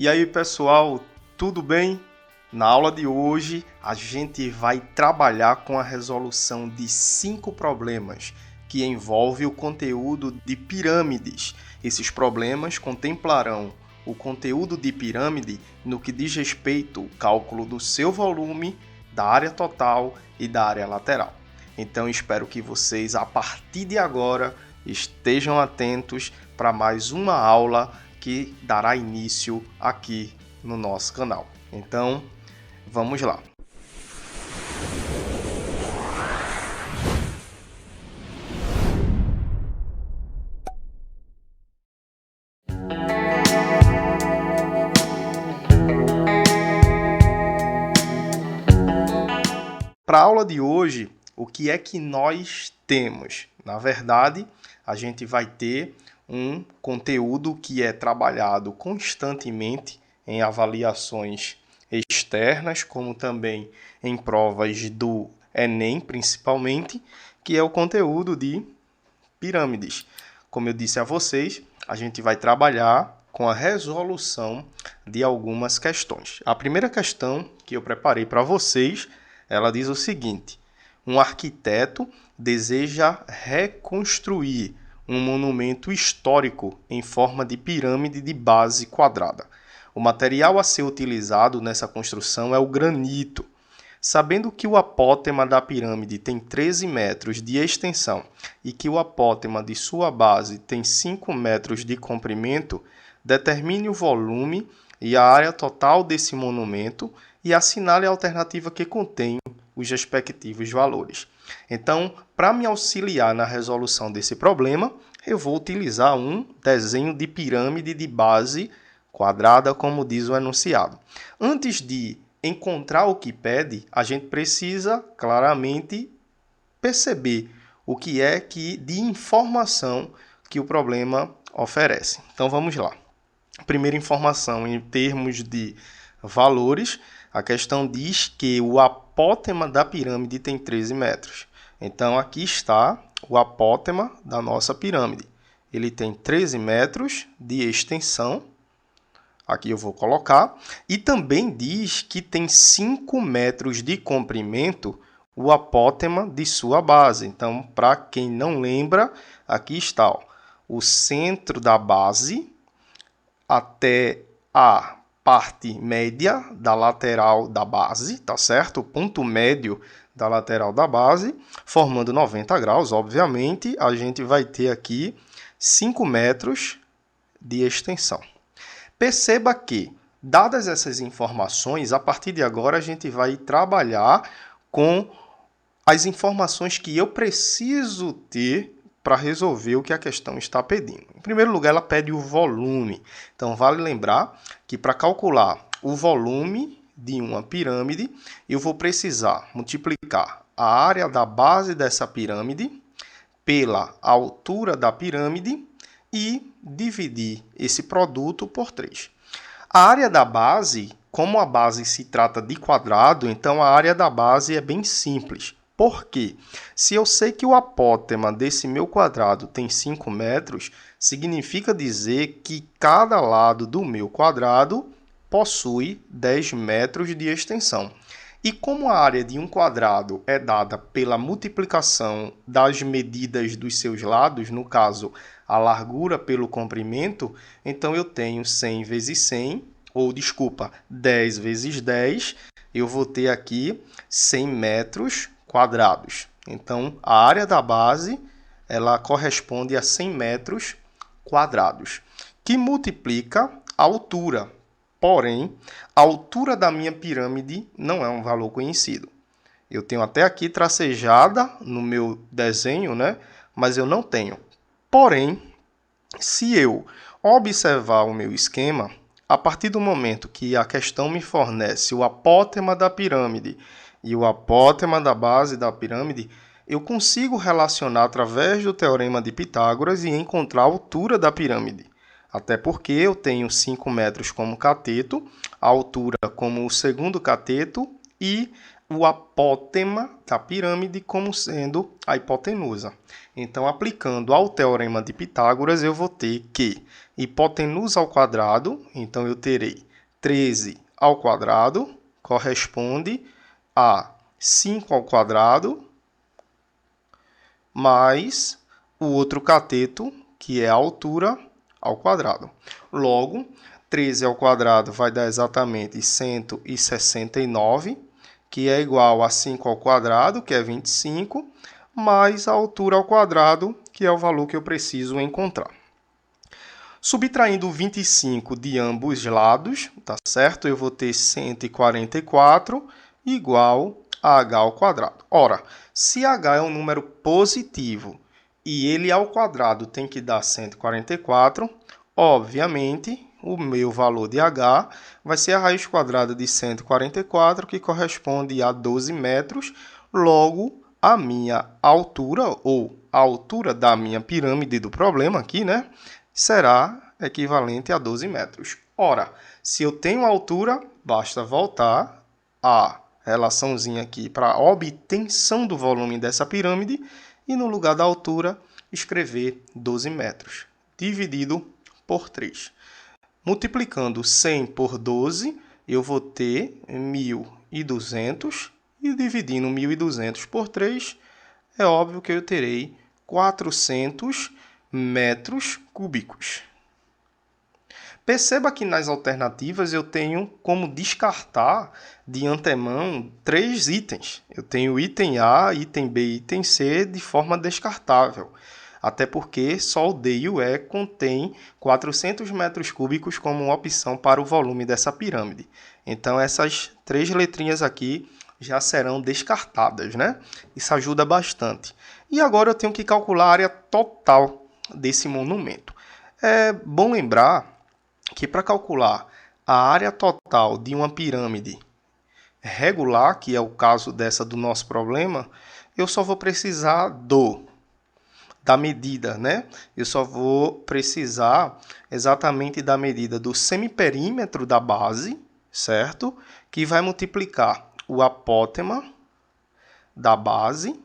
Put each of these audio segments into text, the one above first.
E aí, pessoal, tudo bem? Na aula de hoje, a gente vai trabalhar com a resolução de 5 problemas que envolvem o conteúdo de pirâmides. Esses problemas contemplarão o conteúdo de pirâmide no que diz respeito ao cálculo do seu volume, da área total e da área lateral. Então, espero que vocês, a partir de agora, estejam atentos para mais uma aula que dará início aqui no nosso canal. Então, vamos lá. Para a aula de hoje, o que é que nós temos? Na verdade, a gente vai ter um conteúdo que é trabalhado constantemente em avaliações externas, como também em provas do Enem, principalmente, que é o conteúdo de pirâmides. Como eu disse a vocês, a gente vai trabalhar com a resolução de algumas questões. A primeira questão que eu preparei para vocês, ela diz o seguinte: um arquiteto deseja reconstruir um monumento histórico em forma de pirâmide de base quadrada. O material a ser utilizado nessa construção é o granito. Sabendo que o apótema da pirâmide tem 13 metros de extensão e que o apótema de sua base tem 5 metros de comprimento, determine o volume e a área total desse monumento e assinale a alternativa que contém os respectivos valores. Então, para me auxiliar na resolução desse problema, eu vou utilizar um desenho de pirâmide de base quadrada, como diz o enunciado. Antes de encontrar o que pede, a gente precisa claramente perceber o que é que de informação que o problema oferece. Então vamos lá. Primeira informação, em termos de valores, a questão diz que o apótema da pirâmide tem 13 metros. Então aqui está o apótema da nossa pirâmide. Ele tem 13 metros de extensão. Aqui eu vou colocar. E também diz que tem 5 metros de comprimento o apótema de sua base. Então, para quem não lembra, aqui está o centro da base até a parte média da lateral da base, tá certo? O ponto médio da lateral da base, formando 90 graus, obviamente, a gente vai ter aqui 5 metros de extensão. Perceba que, dadas essas informações, a partir de agora a gente vai trabalhar com as informações que eu preciso ter para resolver o que a questão está pedindo. Em primeiro lugar, ela pede o volume. Então, vale lembrar que para calcular o volume de uma pirâmide, eu vou precisar multiplicar a área da base dessa pirâmide pela altura da pirâmide e dividir esse produto por 3. A área da base, como a base se trata de quadrado, então a área da base é bem simples. Por quê? Se eu sei que o apótema desse meu quadrado tem 5 metros, significa dizer que cada lado do meu quadrado possui 10 metros de extensão. E como a área de um quadrado é dada pela multiplicação das medidas dos seus lados, no caso, a largura pelo comprimento, então eu tenho 100 vezes 100, ou desculpa, 10 vezes 10, eu vou ter aqui 100 metros quadrados. Então, a área da base, ela corresponde a 100 metros quadrados, que multiplica a altura. Porém, a altura da minha pirâmide não é um valor conhecido. Eu tenho até aqui tracejada no meu desenho, né? Mas eu não tenho. Porém, se eu observar o meu esquema, a partir do momento que a questão me fornece o apótema da pirâmide e o apótema da base da pirâmide, eu consigo relacionar através do teorema de Pitágoras e encontrar a altura da pirâmide. Até porque eu tenho 5 metros como cateto, a altura como o segundo cateto e o apótema da pirâmide como sendo a hipotenusa. Então, aplicando ao teorema de Pitágoras, eu vou ter que hipotenusa ao quadrado, então eu terei 13 ao quadrado corresponde a 5 ao quadrado mais o outro cateto, que é a altura, ao quadrado. Logo, 13 ao quadrado vai dar exatamente 169, que é igual a 5 ao quadrado, que é 25, mais a altura ao quadrado, que é o valor que eu preciso encontrar. Subtraindo 25 de ambos lados, tá certo? Eu vou ter 144 igual a h ao quadrado. Ora, se h é um número positivo e ele ao quadrado tem que dar 144, obviamente, o meu valor de h vai ser a raiz quadrada de 144, que corresponde a 12 metros. Logo, a minha altura, ou a altura da minha pirâmide do problema aqui, né, será equivalente a 12 metros. Ora, se eu tenho altura, basta voltar a relaçãozinha aqui para a obtenção do volume dessa pirâmide e no lugar da altura escrever 12 metros, dividido por 3. Multiplicando 100 por 12, eu vou ter 1.200 e dividindo 1.200 por 3, é óbvio que eu terei 400 metros cúbicos. Perceba que nas alternativas eu tenho como descartar de antemão 3 itens. Eu tenho item A, item B e item C de forma descartável. Até porque só o D e o E contém 400 metros cúbicos como opção para o volume dessa pirâmide. Então essas 3 letrinhas aqui já serão descartadas, né? Isso ajuda bastante. E agora eu tenho que calcular a área total desse monumento. É bom lembrar que para calcular a área total de uma pirâmide regular, que é o caso dessa do nosso problema, eu só vou precisar da medida, né? Eu só vou precisar exatamente da medida do semiperímetro da base, certo? Que vai multiplicar o apótema da base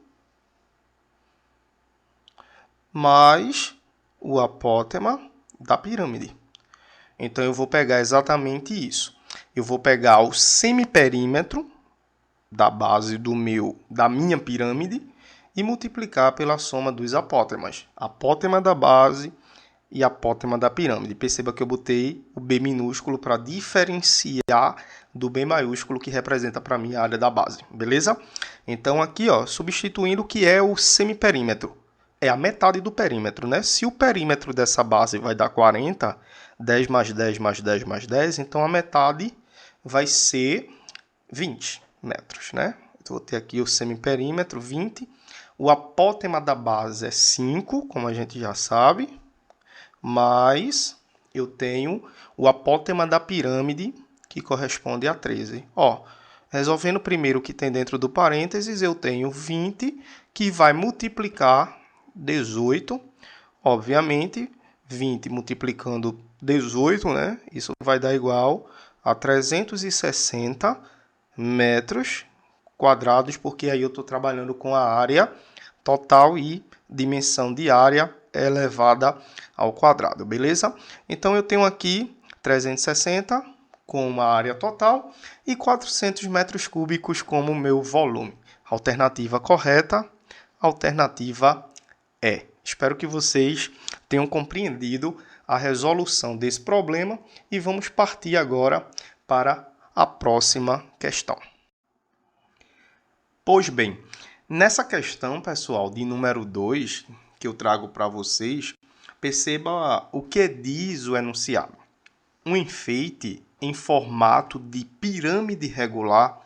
mais o apótema da pirâmide. Então, eu vou pegar exatamente isso. Eu vou pegar o semiperímetro da base da minha pirâmide e multiplicar pela soma dos apótemas. Apótema da base e apótema da pirâmide. Perceba que eu botei o B minúsculo para diferenciar do B maiúsculo que representa para mim a área da base. Beleza? Então, aqui, ó, substituindo o que é o semiperímetro. É a metade do perímetro, né? Se o perímetro dessa base vai dar 40, 10 mais 10 mais 10 mais 10, então a metade vai ser 20 metros, né? Então, vou ter aqui o semiperímetro, 20. O apótema da base é 5, como a gente já sabe, mas eu tenho o apótema da pirâmide, que corresponde a 13. Ó, resolvendo primeiro o que tem dentro do parênteses, eu tenho 20, que vai multiplicar 18, obviamente, 20 multiplicando 18, né? Isso vai dar igual a 360 metros quadrados, porque aí eu estou trabalhando com a área total e dimensão de área elevada ao quadrado, beleza? Então, eu tenho aqui 360 como a área total e 400 metros cúbicos como meu volume. Alternativa correta, alternativa E. Espero que vocês tenham compreendido a resolução desse problema e vamos partir agora para a próxima questão. Pois bem, nessa questão, pessoal, de número 2, que eu trago para vocês, perceba o que diz o enunciado. Um enfeite em formato de pirâmide regular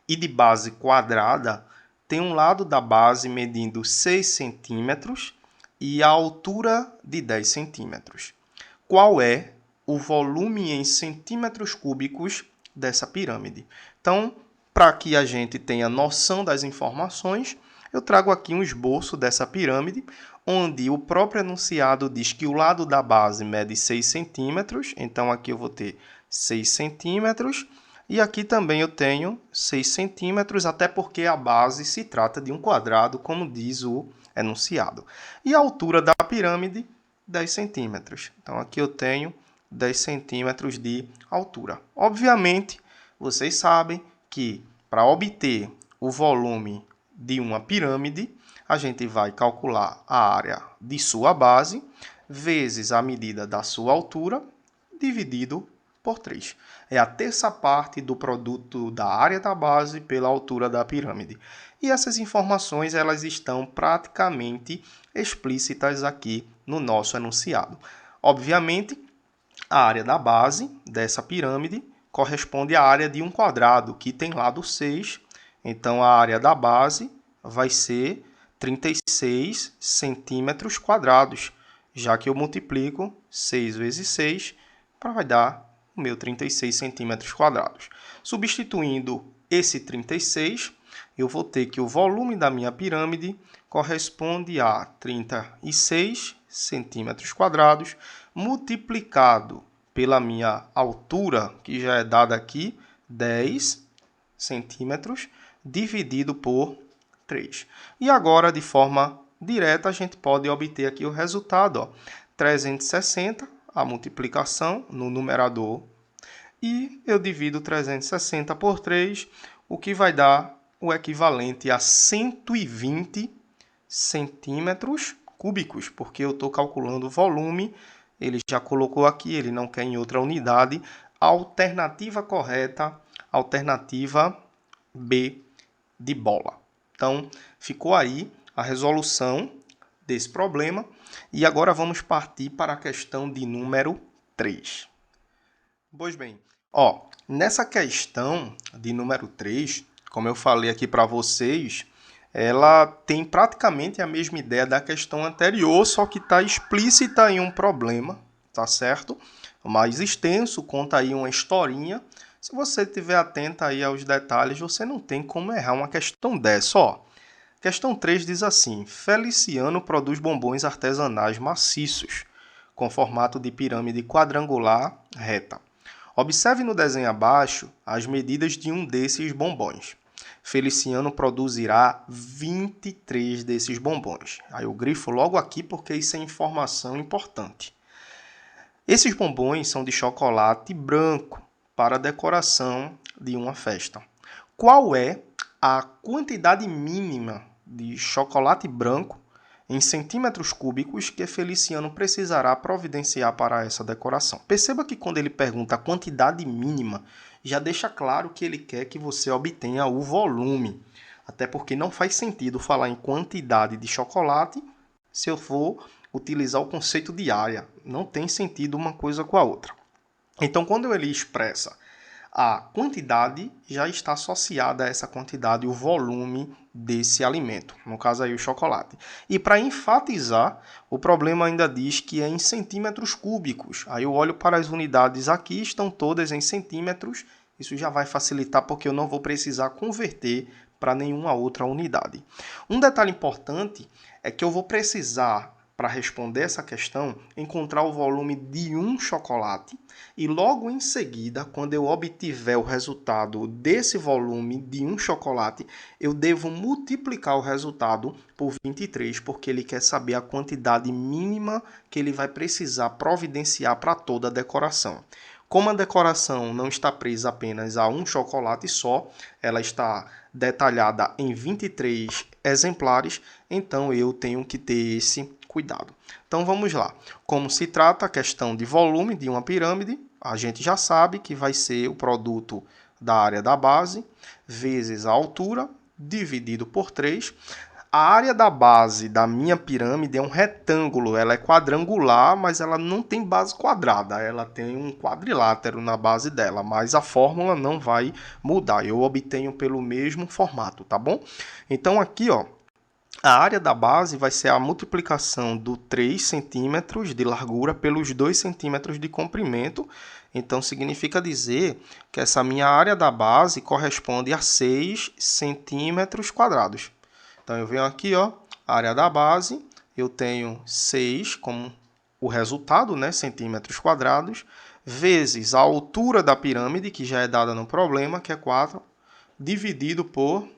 e de base quadrada tem um lado da base medindo 6 centímetros e a altura de 10 centímetros. Qual é o volume em centímetros cúbicos dessa pirâmide? Então, para que a gente tenha noção das informações, eu trago aqui um esboço dessa pirâmide, onde o próprio enunciado diz que o lado da base mede 6 centímetros, então aqui eu vou ter 6 centímetros, e aqui também eu tenho 6 centímetros, até porque a base se trata de um quadrado, como diz o enunciado. E a altura da pirâmide, 10 centímetros. Então, aqui eu tenho 10 centímetros de altura. Obviamente, vocês sabem que para obter o volume de uma pirâmide, a gente vai calcular a área de sua base vezes a medida da sua altura dividido por 3. É a terça parte do produto da área da base pela altura da pirâmide. E essas informações elas estão praticamente explícitas aqui no nosso enunciado. Obviamente, a área da base dessa pirâmide corresponde à área de um quadrado, que tem lado 6. Então, a área da base vai ser 36 centímetros quadrados, já que eu multiplico 6 vezes 6 para vai dar o meu 36 centímetros quadrados. Substituindo esse 36, eu vou ter que o volume da minha pirâmide corresponde a 36 centímetros quadrados multiplicado pela minha altura, que já é dada aqui, 10 centímetros, dividido por 3. E agora, de forma direta, a gente pode obter aqui o resultado. Ó, 360, a multiplicação no numerador, e eu divido 360 por 3, o que vai dar o equivalente a 120 centímetros cúbicos, porque eu estou calculando o volume, ele já colocou aqui, ele não quer em outra unidade. Alternativa correta, alternativa B de bola. Então, ficou aí a resolução desse problema. E agora vamos partir para a questão de número 3. Pois bem, ó, nessa questão de número 3, como eu falei aqui para vocês, ela tem praticamente a mesma ideia da questão anterior, só que está explícita em um problema, tá certo? Mais extenso, conta aí uma historinha. Se você estiver atento aí aos detalhes, você não tem como errar uma questão dessa, ó. Questão 3 diz assim: Feliciano produz bombons artesanais maciços, com formato de pirâmide quadrangular reta. Observe no desenho abaixo as medidas de um desses bombons. Feliciano produzirá 23 desses bombons. Aí eu grifo logo aqui porque isso é informação importante. Esses bombons são de chocolate branco para decoração de uma festa. Qual é a quantidade mínima de chocolate branco em centímetros cúbicos que Feliciano precisará providenciar para essa decoração? Perceba que quando ele pergunta a quantidade mínima, já deixa claro que ele quer que você obtenha o volume. Até porque não faz sentido falar em quantidade de chocolate se eu for utilizar o conceito de área. Não tem sentido uma coisa com a outra. Então, quando ele expressa a quantidade, já está associada a essa quantidade o volume desse alimento, no caso aí o chocolate. E para enfatizar, o problema ainda diz que é em centímetros cúbicos. Aí eu olho para as unidades aqui, estão todas em centímetros. Isso já vai facilitar porque eu não vou precisar converter para nenhuma outra unidade. Um detalhe importante é que eu vou precisar, para responder essa questão, encontrar o volume de um chocolate e logo em seguida, quando eu obtiver o resultado desse volume de um chocolate, eu devo multiplicar o resultado por 23, porque ele quer saber a quantidade mínima que ele vai precisar providenciar para toda a decoração. Como a decoração não está presa apenas a um chocolate só, ela está detalhada em 23 exemplares, então eu tenho que ter esse cuidado. Então vamos lá. Como se trata a questão de volume de uma pirâmide, a gente já sabe que vai ser o produto da área da base vezes a altura dividido por 3. A área da base da minha pirâmide é um retângulo, ela é quadrangular, mas ela não tem base quadrada, ela tem um quadrilátero na base dela, mas a fórmula não vai mudar, eu obtenho pelo mesmo formato, tá bom? Então aqui, ó, a área da base vai ser a multiplicação do 3 centímetros de largura pelos 2 centímetros de comprimento. Então, significa dizer que essa minha área da base corresponde a 6 centímetros quadrados. Então, eu venho aqui, ó, área da base, eu tenho 6 como o resultado, né, centímetros quadrados, vezes a altura da pirâmide, que já é dada no problema, que é 4, dividido por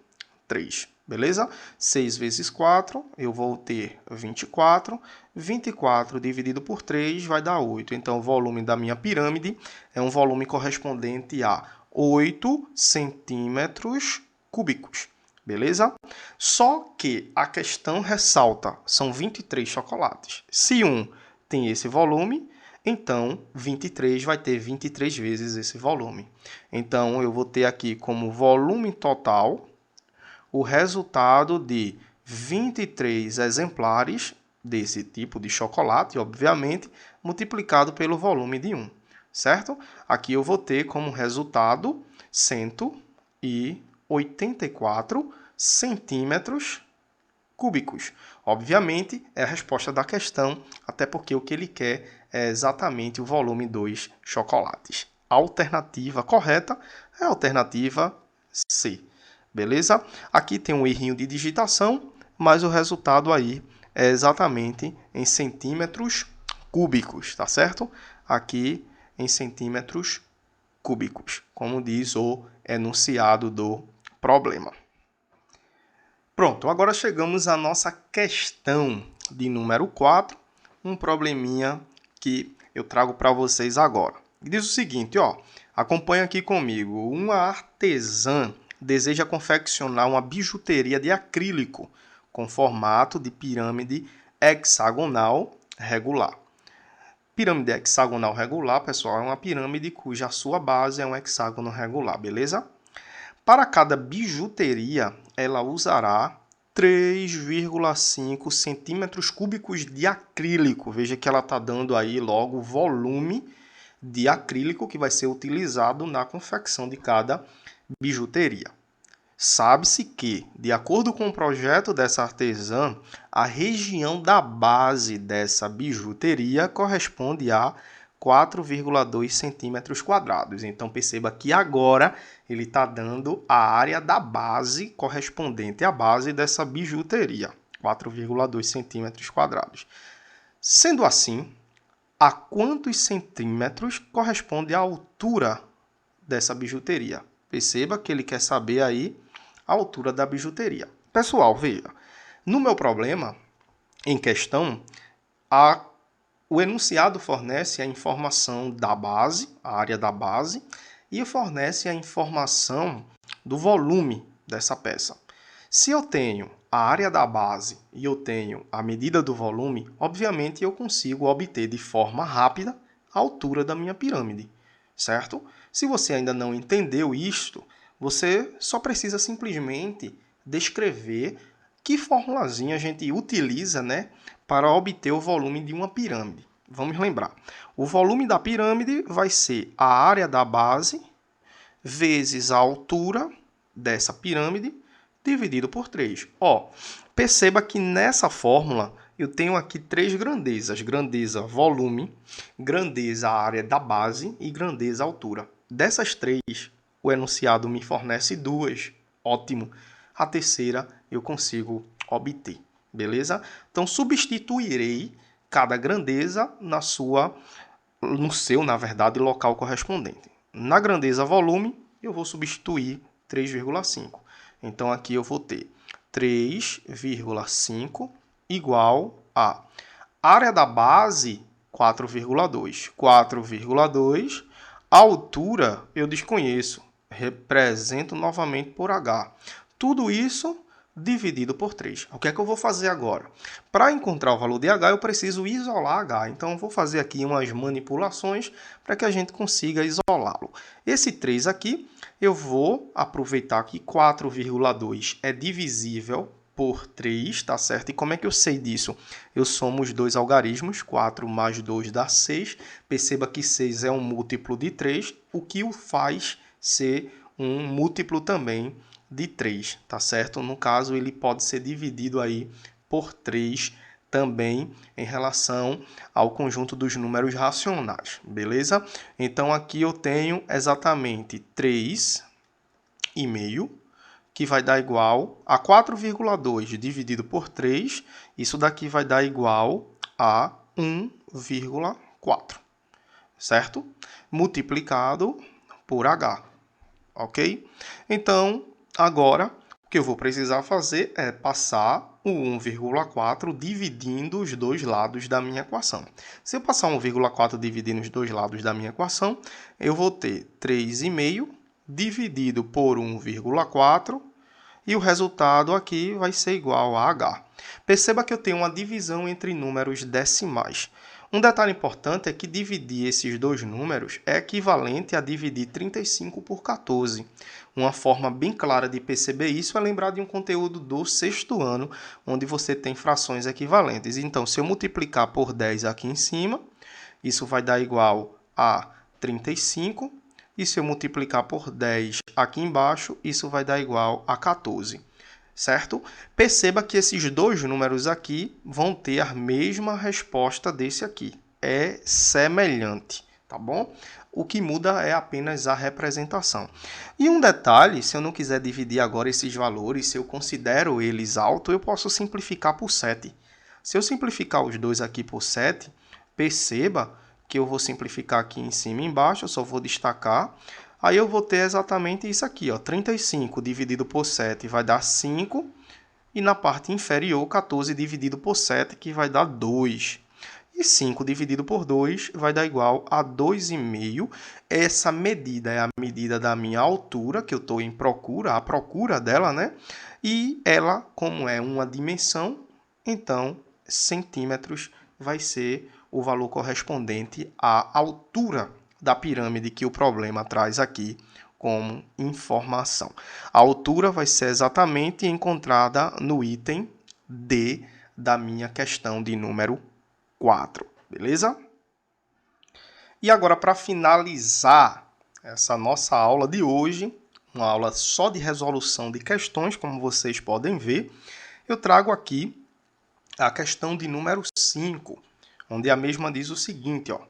3. beleza? 6 vezes 4, eu vou ter 24. 24 dividido por 3 vai dar 8. Então, o volume da minha pirâmide é um volume correspondente a 8 centímetros cúbicos, beleza? Só que a questão ressalta, são 23 chocolates. Se um tem esse volume, então 23 vai ter 23 vezes esse volume. Então, eu vou ter aqui como volume total o resultado de 23 exemplares desse tipo de chocolate, obviamente, multiplicado pelo volume de 1, certo? Aqui eu vou ter como resultado 184 centímetros cúbicos. Obviamente, é a resposta da questão, até porque o que ele quer é exatamente o volume dos chocolates. A alternativa correta é a alternativa C. Beleza? Aqui tem um errinho de digitação, mas o resultado aí é exatamente em centímetros cúbicos, tá certo? Aqui em centímetros cúbicos, como diz o enunciado do problema. Pronto, agora chegamos à nossa questão de número 4, um probleminha que eu trago para vocês agora. Diz o seguinte, ó, acompanha aqui comigo. Uma artesã deseja confeccionar uma bijuteria de acrílico com formato de pirâmide hexagonal regular. Pirâmide hexagonal regular, pessoal, é uma pirâmide cuja sua base é um hexágono regular, beleza? Para cada bijuteria, ela usará 3,5 centímetros cúbicos de acrílico. Veja que ela está dando aí logo o volume de acrílico que vai ser utilizado na confecção de cada bijuteria. Sabe-se que, de acordo com o projeto dessa artesã, a região da base dessa bijuteria corresponde a 4,2 centímetros quadrados. Então, perceba que agora ele está dando a área da base correspondente à base dessa bijuteria, 4,2 centímetros quadrados. Sendo assim, a quantos centímetros corresponde a altura dessa bijuteria? Perceba que ele quer saber aí a altura da bijuteria. Pessoal, veja, no meu problema em questão, o enunciado fornece a informação da base, a área da base, e fornece a informação do volume dessa peça. Se eu tenho a área da base e eu tenho a medida do volume, obviamente eu consigo obter de forma rápida a altura da minha pirâmide, certo? Se você ainda não entendeu isto, você só precisa simplesmente descrever que formulazinha a gente utiliza, né, para obter o volume de uma pirâmide. Vamos lembrar. O volume da pirâmide vai ser a área da base vezes a altura dessa pirâmide dividido por 3. Ó, perceba que nessa fórmula eu tenho aqui três grandezas. Grandeza volume, grandeza área da base e grandeza altura. Dessas três, o enunciado me fornece duas. Ótimo. A terceira eu consigo obter. Beleza? Então, substituirei cada grandeza no seu, na verdade, local correspondente. Na grandeza volume, eu vou substituir 3,5. Então, aqui eu vou ter 3,5 igual a área da base, 4,2. 4,2. A altura, eu desconheço. Represento novamente por H. Tudo isso dividido por 3. O que é que eu vou fazer agora? Para encontrar o valor de H, eu preciso isolar H. Então, eu vou fazer aqui umas manipulações para que a gente consiga isolá-lo. Esse 3 aqui, eu vou aproveitar que 4,2 é divisível por 3, tá certo? E como é que eu sei disso? Eu somo os dois algarismos, 4 mais 2 dá 6. Perceba que 6 é um múltiplo de 3, o que o faz ser um múltiplo também de 3, tá certo? No caso, ele pode ser dividido aí por 3 também em relação ao conjunto dos números racionais, beleza? Então, aqui eu tenho exatamente 3,5, que vai dar igual a 4,2 dividido por 3, isso daqui vai dar igual a 1,4, certo? Multiplicado por H, ok? Então, agora, que eu vou precisar fazer é passar o 1,4 dividindo os dois lados da minha equação. Se eu passar 1,4 dividindo os dois lados da minha equação, eu vou ter 3,5 dividido por 1,4 e o resultado aqui vai ser igual a H. Perceba que eu tenho uma divisão entre números decimais. Um detalhe importante é que dividir esses dois números é equivalente a dividir 35 por 14. Uma forma bem clara de perceber isso é lembrar de um conteúdo do sexto ano, onde você tem frações equivalentes. Então, se eu multiplicar por 10 aqui em cima, isso vai dar igual a 35. E se eu multiplicar por 10 aqui embaixo, isso vai dar igual a 14. Certo? Perceba que esses dois números aqui vão ter a mesma resposta desse aqui. É semelhante, tá bom? O que muda é apenas a representação. E um detalhe, se eu não quiser dividir agora esses valores, se eu considero eles altos, eu posso simplificar por 7. Se eu simplificar os dois aqui por 7, perceba que eu vou simplificar aqui em cima e embaixo, eu só vou destacar. Aí eu vou ter exatamente isso aqui, ó, 35 dividido por 7 vai dar 5, e na parte inferior, 14 dividido por 7, que vai dar 2. E 5 dividido por 2 vai dar igual a 2,5. Essa medida é a medida da minha altura, que eu estou em procura, a procura dela, né? E ela, como é uma dimensão, então centímetros vai ser o valor correspondente à altura da pirâmide que o problema traz aqui como informação. A altura vai ser exatamente encontrada no item D da minha questão de número 4, beleza? E agora, para finalizar essa nossa aula de hoje, uma aula só de resolução de questões, como vocês podem ver, eu trago aqui a questão de número 5, onde a mesma diz o seguinte, ó: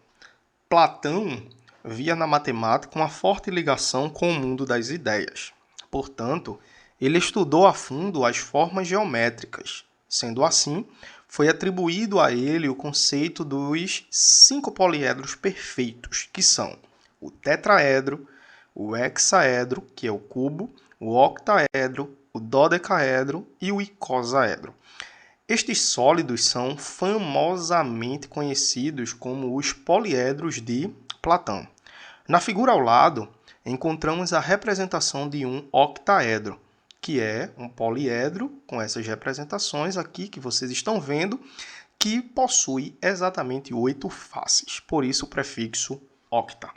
Platão via na matemática uma forte ligação com o mundo das ideias. Portanto, ele estudou a fundo as formas geométricas. Sendo assim, foi atribuído a ele o conceito dos 5 poliedros perfeitos, que são o tetraedro, o hexaedro, que é o cubo, o octaedro, o dodecaedro e o icosaedro. Estes sólidos são famosamente conhecidos como os poliedros de Platão. Na figura ao lado, encontramos a representação de um octaedro, que é um poliedro com essas representações aqui que vocês estão vendo, que possui exatamente 8 faces, por isso o prefixo octa.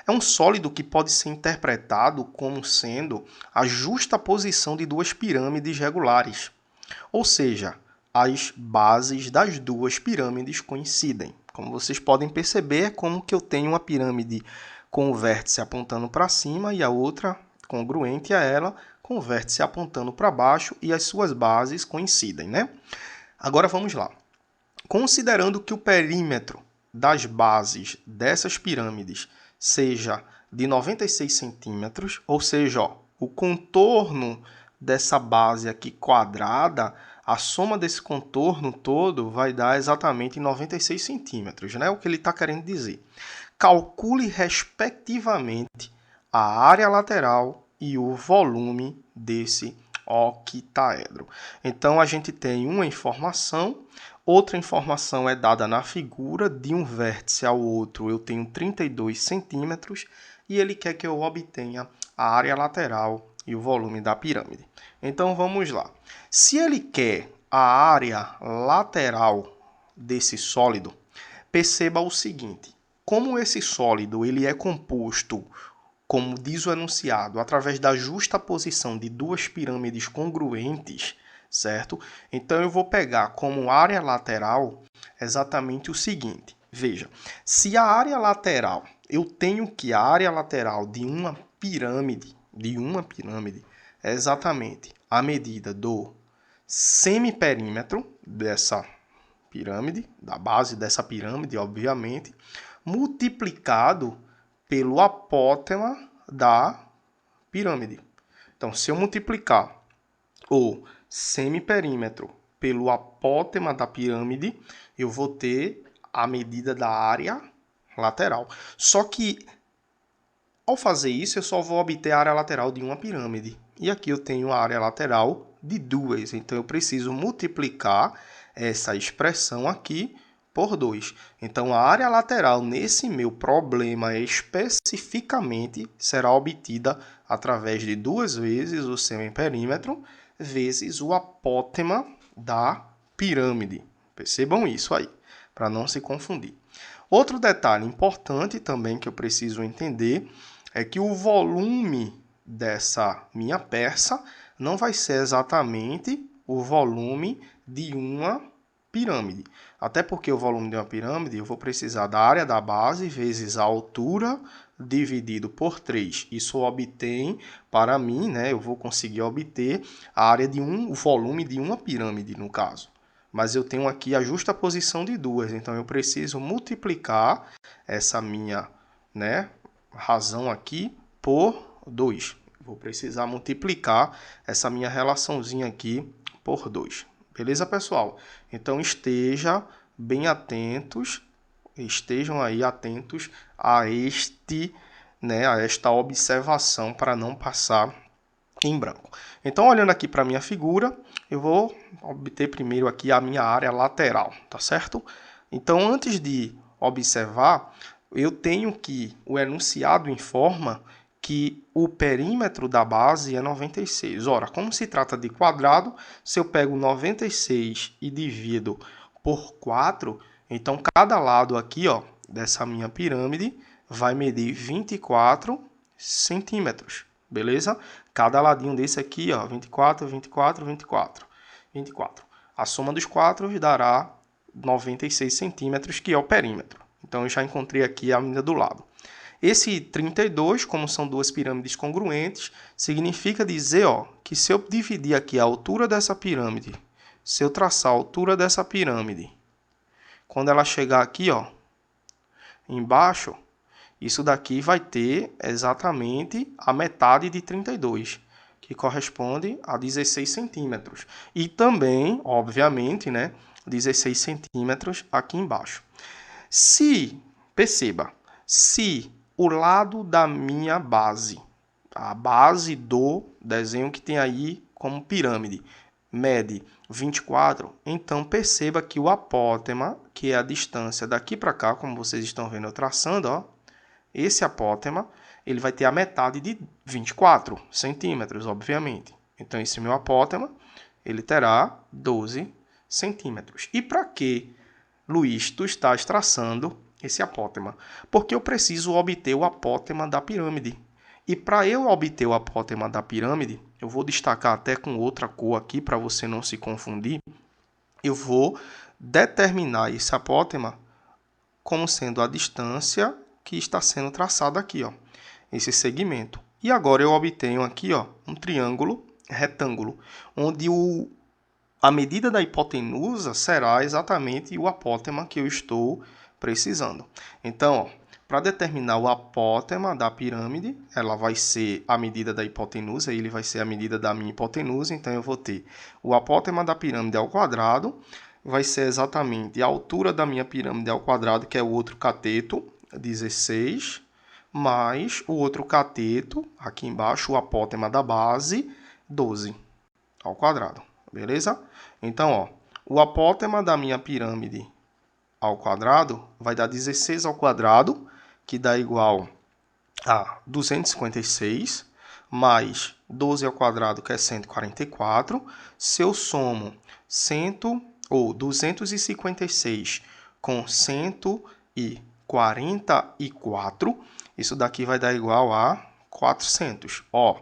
É um sólido que pode ser interpretado como sendo a justaposição de duas pirâmides regulares, ou seja, as bases das duas pirâmides coincidem. Como vocês podem perceber, é como que eu tenho uma pirâmide com o vértice apontando para cima e a outra congruente a ela, com o vértice apontando para baixo e as suas bases coincidem, né? Agora vamos lá. Considerando que o perímetro das bases dessas pirâmides seja de 96 centímetros, ou seja, ó, o contorno dessa base aqui quadrada, a soma desse contorno todo vai dar exatamente 96 centímetros, né? O que ele está querendo dizer. Calcule respectivamente a área lateral e o volume desse octaedro. Então, a gente tem uma informação, outra informação é dada na figura, de um vértice ao outro eu tenho 32 centímetros, e ele quer que eu obtenha a área lateral e o volume da pirâmide. Então, vamos lá. Se ele quer a área lateral desse sólido, perceba o seguinte: como esse sólido ele é composto, como diz o enunciado, através da justaposição de duas pirâmides congruentes, certo? Então, eu vou pegar como área lateral exatamente o seguinte. Veja, se a área lateral, eu tenho que a área lateral de uma pirâmide é exatamente a medida do semiperímetro dessa pirâmide, da base dessa pirâmide, obviamente, multiplicado pelo apótema da pirâmide. Então, se eu multiplicar o semiperímetro pelo apótema da pirâmide, eu vou ter a medida da área lateral. Só que, ao fazer isso, eu só vou obter a área lateral de uma pirâmide. e aqui eu tenho a área lateral de 2. Então, eu preciso multiplicar essa expressão aqui por 2. Então, a área lateral nesse meu problema especificamente será obtida através de 2 vezes o semiperímetro vezes o apótema da pirâmide. Percebam isso aí, para não se confundir. Outro detalhe importante também que eu preciso entender é que o volume dessa minha peça não vai ser exatamente o volume de uma pirâmide. Até porque o volume de uma pirâmide eu vou precisar da área da base vezes a altura dividido por 3. Isso obtém, para mim, né, eu vou conseguir obter a área de o volume de uma pirâmide, no caso. Mas eu tenho aqui a justaposição de 2, então eu preciso multiplicar essa minha, né, razão aqui por 2. Vou precisar multiplicar essa minha relaçãozinha aqui por 2. Beleza, pessoal? Então, estejam aí atentos a a esta observação para não passar em branco. Então, olhando aqui para a minha figura, eu vou obter primeiro aqui a minha área lateral, tá certo? Então, antes de observar, eu tenho que o enunciado informa que o perímetro da base é 96. Ora, como se trata de quadrado, se eu pego 96 e divido por 4, então cada lado aqui, ó, dessa minha pirâmide vai medir 24 centímetros. Beleza? Cada ladinho desse aqui, ó, 24, 24, 24, 24. A soma dos 4 dará 96 centímetros, que é o perímetro. Então, eu já encontrei aqui a medida do lado. Esse 32, como são duas pirâmides congruentes, significa dizer, ó, que se eu dividir aqui a altura dessa pirâmide, se eu traçar a altura dessa pirâmide, quando ela chegar aqui, ó, embaixo, isso daqui vai ter exatamente a metade de 32, que corresponde a 16 centímetros. E também, obviamente, né, 16 centímetros aqui embaixo. Perceba, se o lado da minha base, a base do desenho que tem aí como pirâmide, mede 24, então perceba que o apótema, que é a distância daqui para cá, como vocês estão vendo eu traçando, ó, esse apótema, ele vai ter a metade de 24 centímetros, obviamente. Então, esse meu apótema, ele terá 12 centímetros. E para que, Luiz, tu estás traçando esse apótema? Porque eu preciso obter o apótema da pirâmide. E para eu obter o apótema da pirâmide, eu vou destacar até com outra cor aqui, para você não se confundir. Eu vou determinar esse apótema como sendo a distância que está sendo traçado aqui, ó, esse segmento. E agora eu obtenho aqui, ó, um triângulo retângulo, onde a medida da hipotenusa será exatamente o apótema que eu estou precisando. Então, para determinar o apótema da pirâmide, ela vai ser a medida da hipotenusa, ele vai ser a medida da minha hipotenusa, então eu vou ter o apótema da pirâmide ao quadrado, vai ser exatamente a altura da minha pirâmide ao quadrado, que é o outro cateto, 16, mais o outro cateto, aqui embaixo, o apótema da base, 12 ao quadrado. Beleza? Então, ó, o apótema da minha pirâmide ao quadrado vai dar 16 ao quadrado, que dá igual a 256, mais 12 ao quadrado, que é 144. Se eu somo 256 com 144, isso daqui vai dar igual a 400. Ó,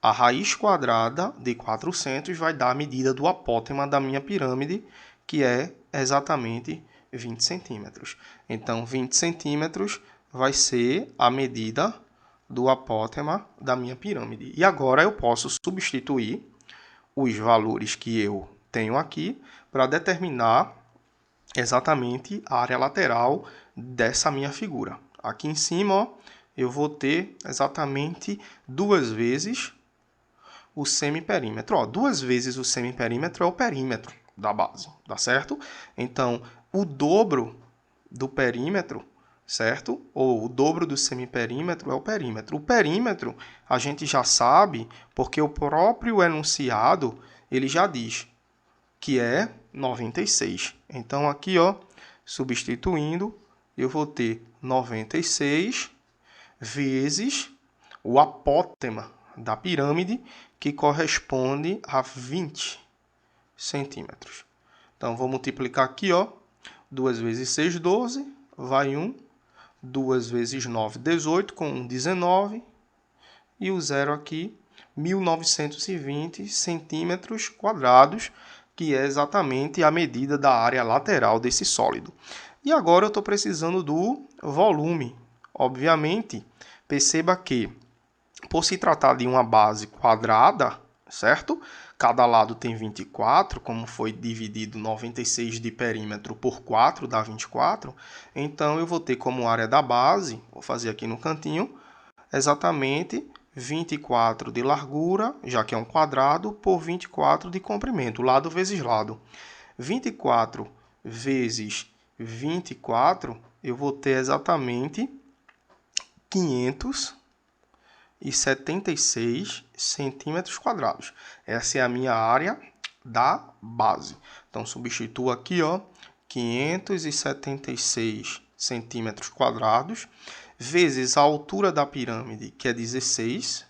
a raiz quadrada de 400 vai dar a medida do apótema da minha pirâmide, que é exatamente 20 centímetros. Então, 20 centímetros vai ser a medida do apótema da minha pirâmide. E agora eu posso substituir os valores que eu tenho aqui para determinar exatamente a área lateral dessa minha figura. Aqui em cima, ó, eu vou ter exatamente 2 vezes o semiperímetro. Ó, 2 vezes o semiperímetro é o perímetro da base, tá certo? Então, o dobro do perímetro certo? Ou o dobro do semiperímetro é o perímetro. O perímetro a gente já sabe porque o próprio enunciado ele já diz que é 96. Então aqui, ó, substituindo, eu vou ter 96 vezes o apótema da pirâmide, que corresponde a 20 centímetros. Então, vou multiplicar aqui, ó, 2 vezes 6, 12, vai 1. 2 vezes 9, 18, com 1, 19. E o zero aqui, 1920 centímetros quadrados, que é exatamente a medida da área lateral desse sólido. E agora eu estou precisando do volume. Obviamente, perceba que, por se tratar de uma base quadrada, certo? Cada lado tem 24, como foi dividido 96 de perímetro por 4, dá 24. Então, eu vou ter como área da base, vou fazer aqui no cantinho, exatamente 24 de largura, já que é um quadrado, por 24 de comprimento, lado vezes lado. 24 vezes 24, eu vou ter exatamente 576 centímetros quadrados. Essa é a minha área da base. Então, substituo aqui, ó, 576 centímetros quadrados, vezes a altura da pirâmide, que é 16,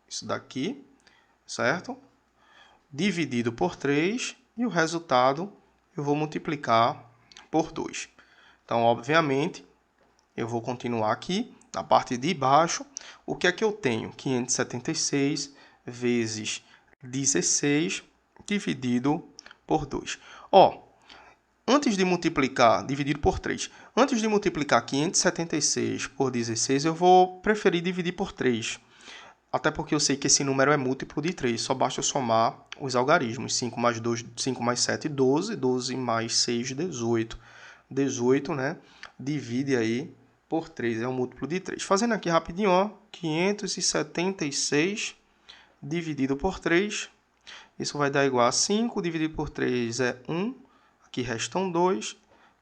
isso daqui, certo? Dividido por 3, e o resultado eu vou multiplicar por 2. Então, obviamente, eu vou continuar aqui. Na parte de baixo, o que é que eu tenho? 576 vezes 16 dividido por 2. Ó, antes de multiplicar, dividido por 3, antes de multiplicar 576 por 16, eu vou preferir dividir por 3. Até porque eu sei que esse número é múltiplo de 3, só basta eu somar os algarismos. 5 mais 2, 5 mais 7, 12, 12 mais 6, 18. 18, né? Divide aí por 3, é um múltiplo de 3. Fazendo aqui rapidinho, ó, 576 dividido por 3, isso vai dar igual a 5, dividido por 3 é 1, aqui restam 2,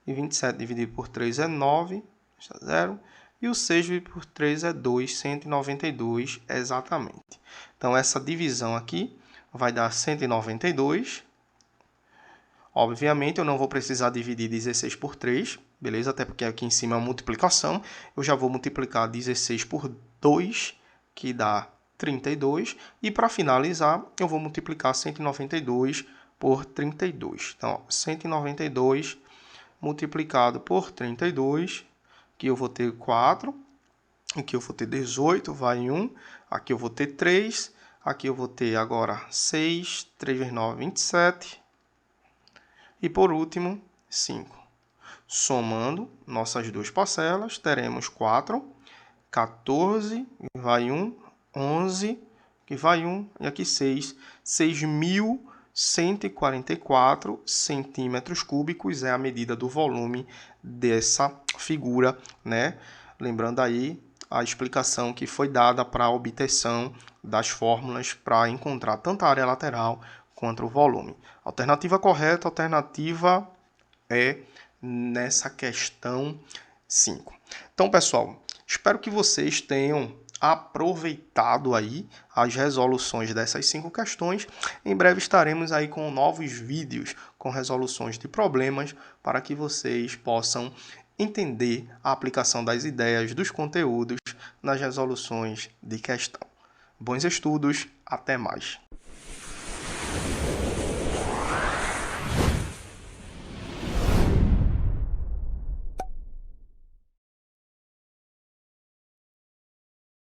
e 27 dividido por 3 é 9, está 0, e o 6 dividido por 3 é 2, 192 exatamente. Então, essa divisão aqui vai dar 192. Obviamente, eu não vou precisar dividir 16 por 3, beleza? Até porque aqui em cima é uma multiplicação. Eu já vou multiplicar 16 por 2, que dá 32. E para finalizar, eu vou multiplicar 192 por 32. Então, ó, 192 multiplicado por 32, aqui eu vou ter 4, aqui eu vou ter 18, vai 1, aqui eu vou ter 3, aqui eu vou ter agora 6, 3 vezes 9, 27. E por último, 5. Somando nossas duas parcelas, teremos 4, 14, que vai 1, 11, que vai 1, e aqui 6. 6.144 centímetros cúbicos é a medida do volume dessa figura, né? Lembrando aí a explicação que foi dada para a obtenção das fórmulas para encontrar tanto a área lateral quanto o volume. Alternativa correta, alternativa é nessa questão 5. Então, pessoal, espero que vocês tenham aproveitado aí as resoluções dessas 5 questões. Em breve estaremos aí com novos vídeos com resoluções de problemas para que vocês possam entender a aplicação das ideias dos conteúdos nas resoluções de questão. Bons estudos, até mais!